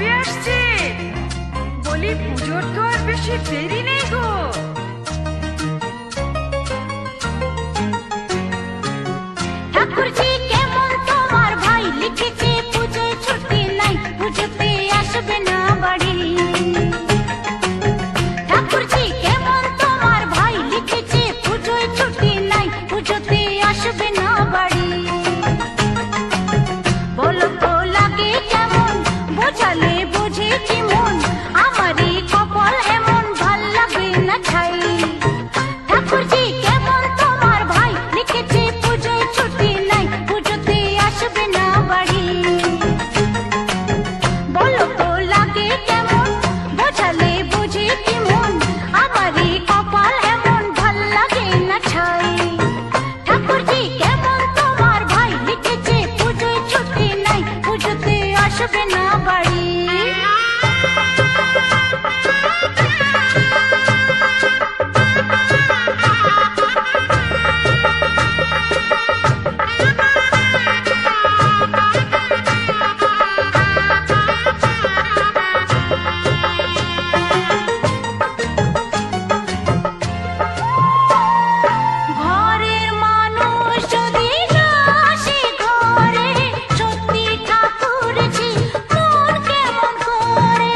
কবে আসছে? বলি পুজোর তো আর বেশি দেরি নেই গো। ঠাকুরজি কেমন তোমার ভাই লিখেছে পুজোয় ছুটি নাই, পুজোতে আসবে না বাড়ি। ঠাকুরজি কেমন তোমার ভাই লিখেছে পুজোয় ছুটি নাই, পুজোতে আসবে না বাড়ি। বলো তো লাগে কেমন, বোঝালে বুঝেছি মন, আমারই কপাল এমন ভাল লাগে না ছাই। ঠাকুরজি কেমন তোমার ভাই লিখেছে পুজোয় ছুটি নাই, পুজোতে আসবে না বাড়ি। বলো তো লাগে কেমন, বোঝালে বুঝেছি মন, আমারই কপাল এমন ভাল লাগে না ছাই। ঠাকুরজি কেমন তোমার ভাই লিখেছে পুজোয় ছুটি নাই, পুজোতে আসবে না বাড়ি। ঘরের মানুষ যদি না আসে ঘরে, সত্যি ঠাকুরজি মন কেমন করে।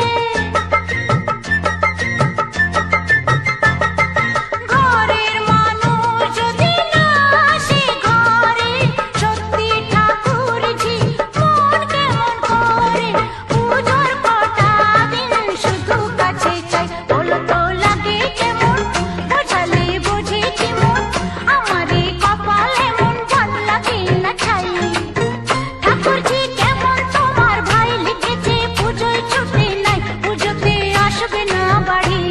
ঘরের মানুষ যদি না আসে ঘরে, সত্যি ঠাকুরজি মন কেমন করে। পুজোর কটা দিন শুধু কাছে চাই, বলো তো লাগে কেমন, বোঝালে বুঝেছি মন, আমারই কপাল এমন ভাল লাগে না ছাই। ঠাকুরজি কেমন তোমার ভাই লিখেছে পুজোয় ছুটি নাই, পুজোতে আসবে না বাড়ি।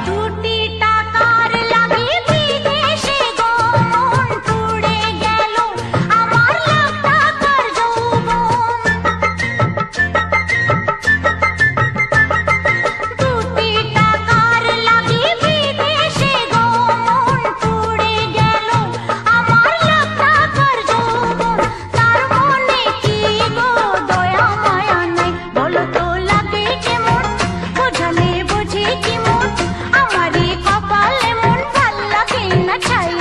দুটি টাকার লাগি বিদেশে গো মন পুড়ে গেল আমার লাখ টাকার যৌবন। দুটি টাকার লাগি বিদেশে গো মন পুড়ে গেল আমার লাখ টাকার যৌবন। তার মনে কি গো দয়া মায়া নাই, বলো তো লাগে কেমন, বোঝালে বুঝেছি মন, আমারই কপাল এমন ভাল লাগে না ছাই।